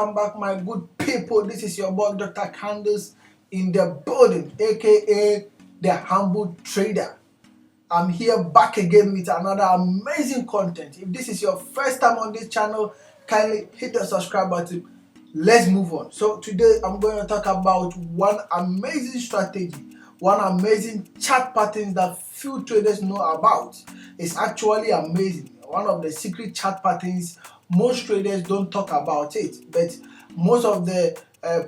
welcome back, my good people. This is your boy Dr. Candace in the building, aka the humble trader. I'm here back again with another amazing content. If this is your first time on this channel, kindly hit the subscribe button. Let's move on. So today I'm going to talk about one amazing strategy, one amazing chart pattern that few traders know about. It's actually amazing. One of the secret chart patterns, most traders don't talk about it, but most of the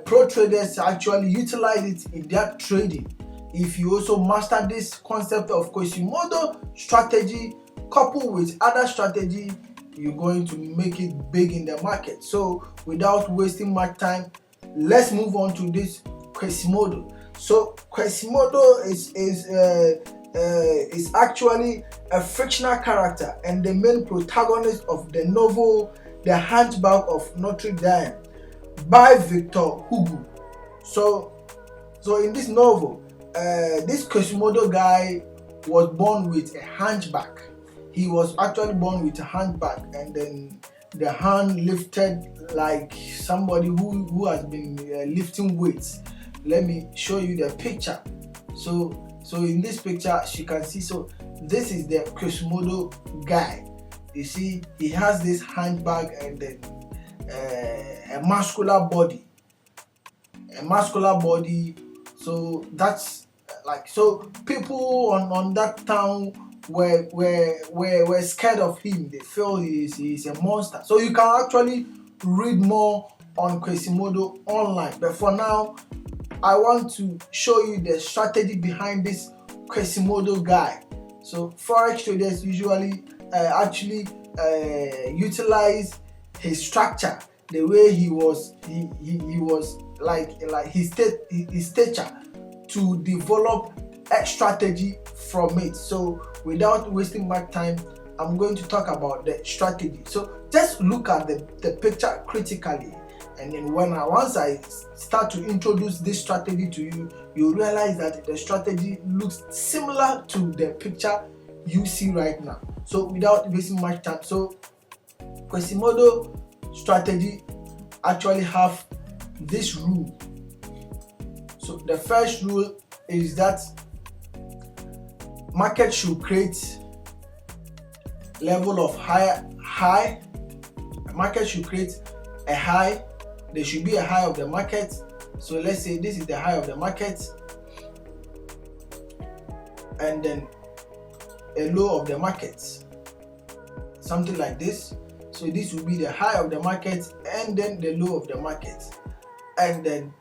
pro traders actually utilize it in their trading. If you also master this concept of Quasimodo strategy coupled with other strategy, you're going to make it big in the market. So without wasting much time, let's move on to this Quasimodo. So Quasimodo is actually a fictional character and the main protagonist of the novel The Hunchback of Notre Dame by Victor Hugo. So in this novel, this Quasimodo guy was born with a hunchback. He was actually born with a hunchback, and then the hand lifted like somebody who has been lifting weights. Let me show you the picture. So in this picture, as you can see, so this is the Quasimodo guy. You see, he has this hunchback and then a muscular body. So that's like, so people on that town were scared of him. They feel he's a monster. So you can actually read more on Quasimodo online, but for now I want to show you the strategy behind this Quasimodo guy. So forex traders usually actually utilize his structure, the way he was like his stature, to develop a strategy from it. So without wasting much time, I'm going to talk about the strategy. So just look at the picture critically, and then once I start to introduce this strategy to you, you realize that the strategy looks similar to the picture you see right now. So without wasting much time, so Quasimodo strategy actually have this rule. So the first rule is that market should create level of high. Market should create a high. There should be a high of the market. So let's say this is the high of the market, and then a low of the market, something like this. So this will be the high of the market and then the low of the market, and then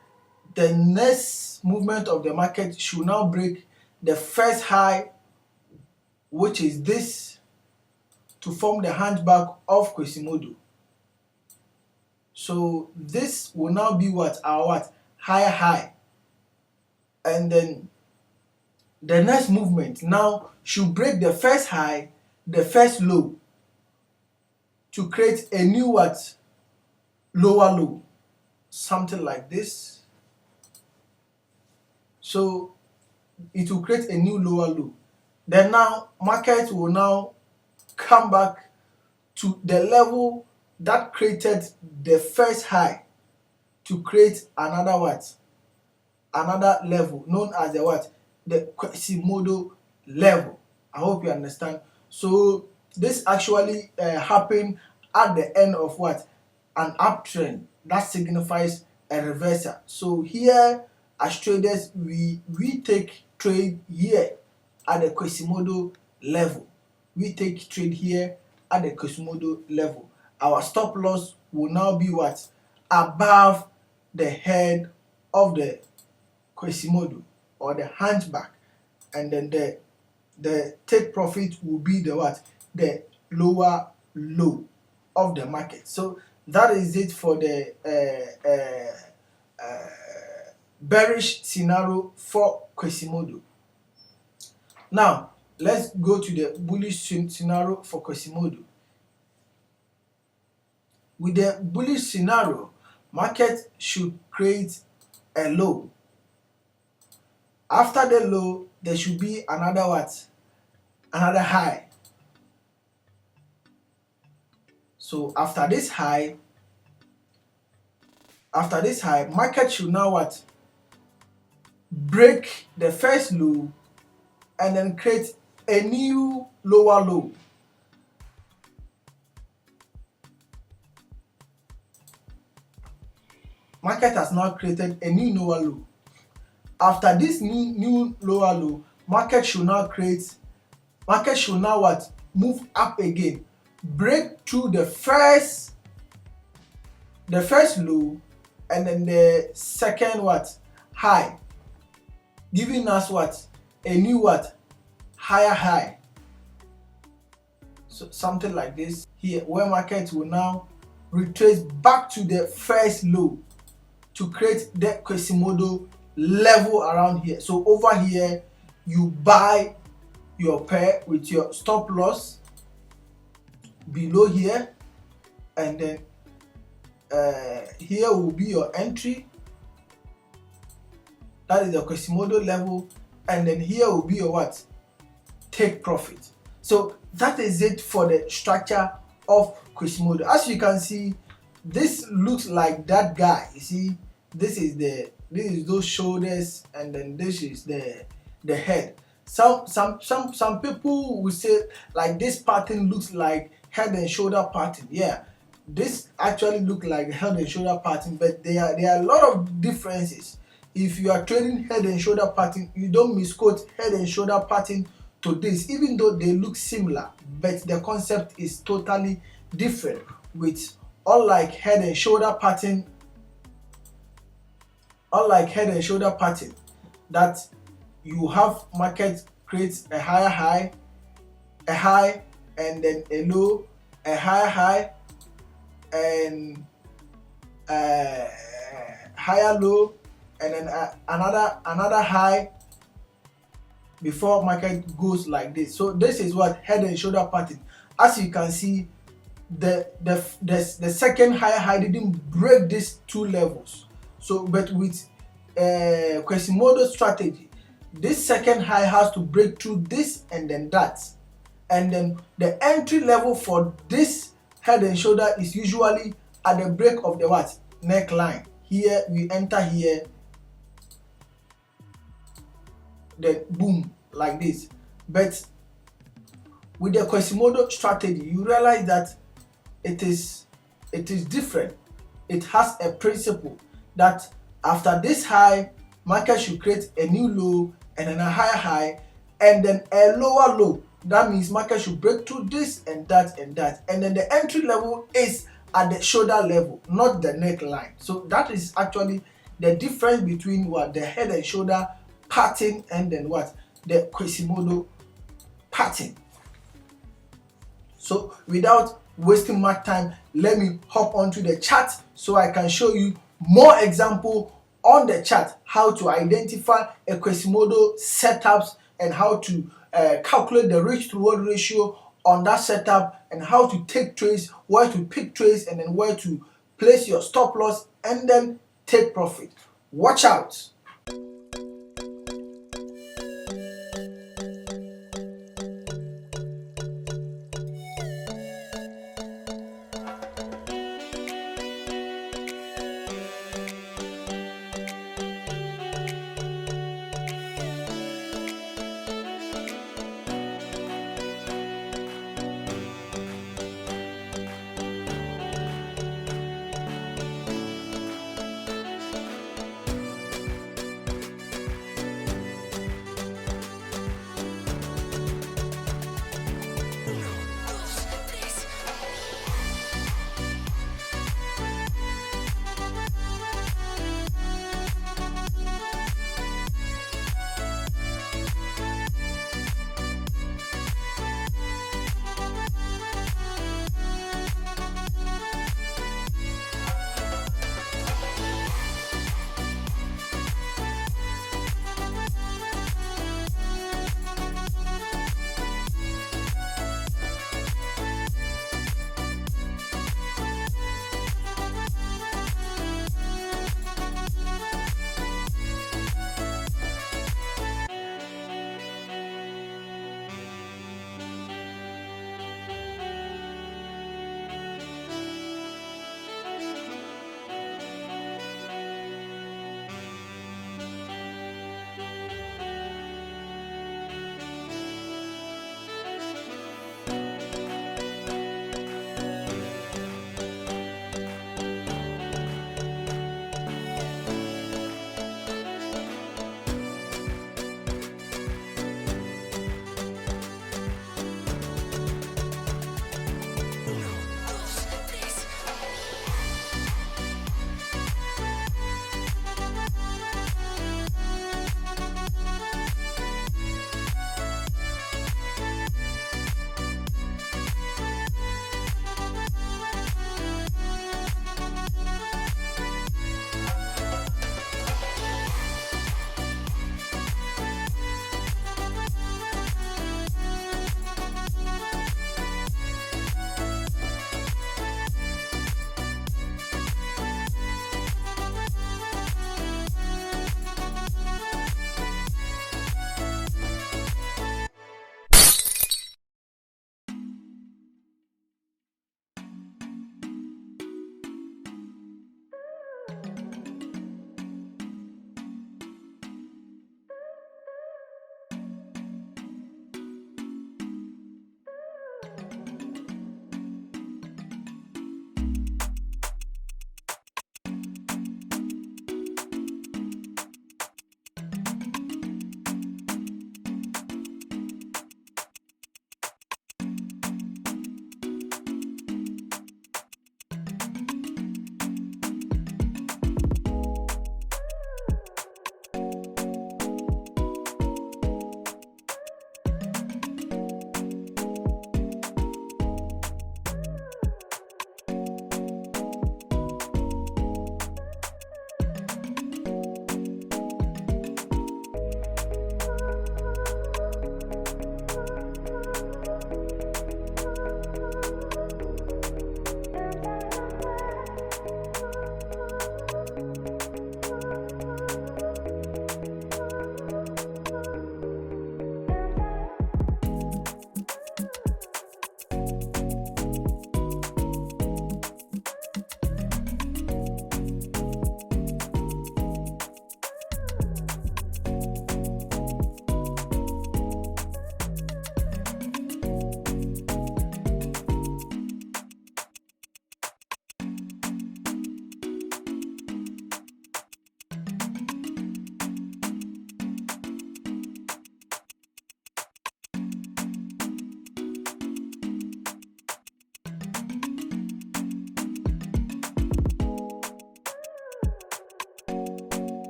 the next movement of the market should now break the first high, which is this, to form the hunchback of Quasimodo. So this will now be our higher high, and then the next movement now should break the first high, the first low, to create a new lower low, something like this. So it will create a new lower low. Then now market will now come back to the level that created the first high to create another another level known as the Quasimodo level. I hope you understand. So this actually happened at the end of an uptrend that signifies a reversal. So here, as traders, we take trade here at the Quasimodo level. We take trade here at the Quasimodo level. Our stop loss will now be above the head of the Quasimodo or the hunchback, and then the take profit will be the lower low of the market. So that is it for the bearish scenario for Quasimodo. Now let's go to the bullish scenario for Quasimodo. With the bullish scenario, market should create a low. After the low, there should be another high. So after this high, After this high, market should now what? Break the first low and then create a new lower low. Market has now created a new lower low. After this new lower low, market should now what? Move up again, break through the first low and then the second what? High, giving us what? A new what? Higher high. So something like this here, where market will now retrace back to the first low to create the Quasimodo level around here. So over here, you buy your pair with your stop loss below here, and then here will be your entry. That is the Quasimodo level, and then here will be your what? Take profit. So that is it for the structure of Quasimodo. As you can see, this looks like that guy. You see, this is those shoulders, and then this is the head. Some people will say like this pattern looks like head and shoulder pattern. Yeah, this actually look like head and shoulder pattern, but there are a lot of differences. If you are trading head and shoulder pattern, you don't misquote head and shoulder pattern to this, even though they look similar, but the concept is totally different. With unlike head and shoulder pattern, that you have market creates a higher high, and then a low, a higher high, and higher low, and then another high before market goes like this. So this is what head and shoulder pattern. As you can see, the second high didn't break these two levels. So but with Quasimodo strategy, this second high has to break through this and then that, and then the entry level for this head and shoulder is usually at the break of the what? Neckline. Here we enter here, then boom, like this. But with the Quasimodo strategy, you realize that it is different. It has a principle that after this high, market should create a new low and then a higher high and then a lower low. That means market should break through this and that and that, and then the entry level is at the shoulder level, not the neckline. So that is actually the difference between what the head and shoulder pattern and then what the Quasimodo pattern. So without wasting much time, let me hop onto the chart so I can show you more example on the chart how to identify a Quasimodo setups and how to calculate the risk to reward ratio on that setup, and how to take trades, where to pick trades, and then where to place your stop loss and then take profit. Watch out.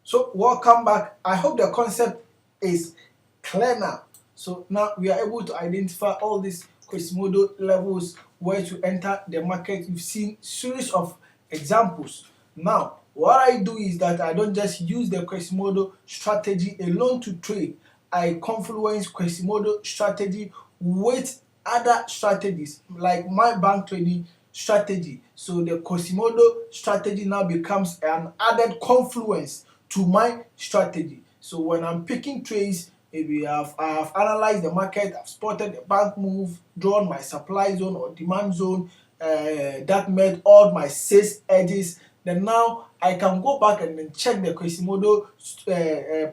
So welcome back. I hope the concept is clear now. So now we are able to identify all these Quasimodo levels, where to enter the market. You've seen series of examples. Now what I do is that I don't just use the Quasimodo strategy alone to trade. I confluence Quasimodo strategy with other strategies like my bank trading strategy. So the Quasimodo strategy now becomes an added confluence to my strategy. So when I'm picking trades, maybe I have analyzed the market, I've spotted the bank move, drawn my supply zone or demand zone that met all my sales edges. Then now I can go back and then check the Quasimodo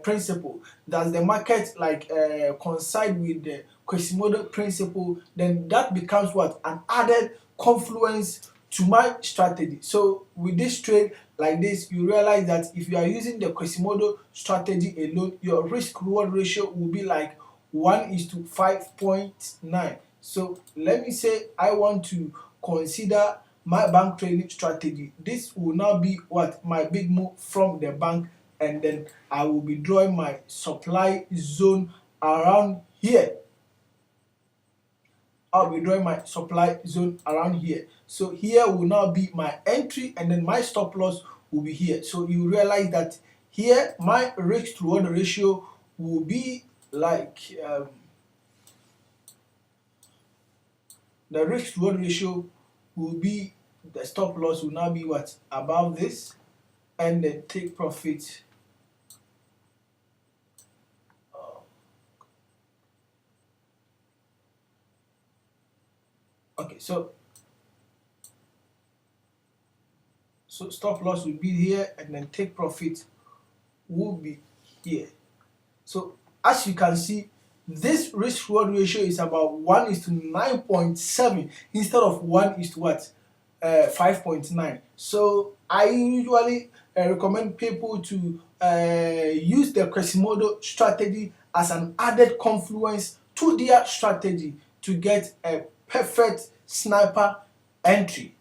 principle. Does the market coincide with the Quasimodo principle? Then that becomes what? An added confluence to my strategy. So with this trade like this, you realize that if you are using the Quasimodo strategy alone, your risk reward ratio will be like 1:5.9. So let me say I want to consider my bank trading strategy. This will now be what? My big move from the bank, and then I will be drawing my supply zone around here. I'll be drawing my supply zone around here. So here will now be my entry, and then my stop loss will be here. So you realize that here my risk to reward ratio will be like the risk to reward ratio will be, the stop loss will now be what? Above this, and then take profit. Okay, so stop loss will be here, and then take profit will be here. So as you can see, this risk reward ratio is about 1:9.7 instead of 5.9. So I usually recommend people to use the Quasimodo strategy as an added confluence to their strategy to get a perfect sniper entry.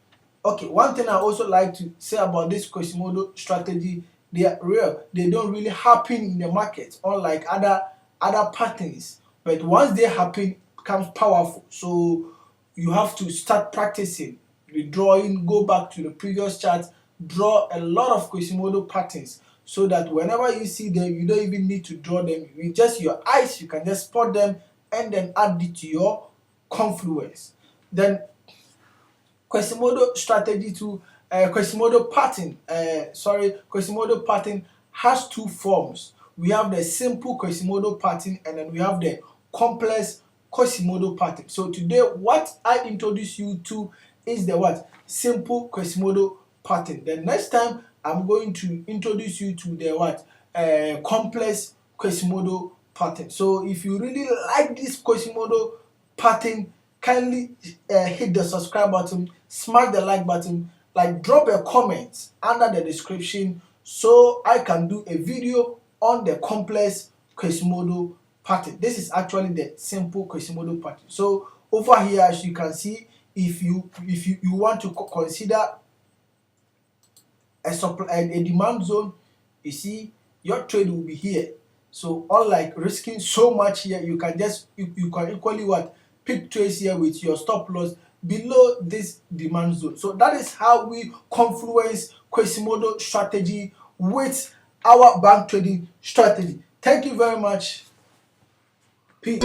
Okay, one thing I also like to say about this Quasimodo strategy, they are real. They don't really happen in the market, unlike other patterns. But once they happen, it becomes powerful. So you have to start practicing the drawing, go back to the previous chart, draw a lot of Quasimodo patterns, so that whenever you see them, you don't even need to draw them. With just your eyes, you can just spot them and then add it to your confluence. Then Quasimodo strategy to Quasimodo pattern has two forms. We have the simple Quasimodo pattern, and then we have the complex Quasimodo pattern. So today what I introduce you to is the what? Simple Quasimodo pattern. The next time I'm going to introduce you to the what? Complex Quasimodo pattern. So if you really like this Quasimodo pattern, kindly hit the subscribe button, smash the like button, drop a comment under the description so I can do a video on the complex Quasimodo pattern. This is actually the simple Quasimodo pattern. So over here, as you can see, if you want to consider a demand zone, you see your trade will be here. So unlike risking so much here, you can equally what? Pick trades here with your stop loss below this demand zone. So that is how we confluence Quasimodo strategy with our bank trading strategy. Thank you very much. Peace.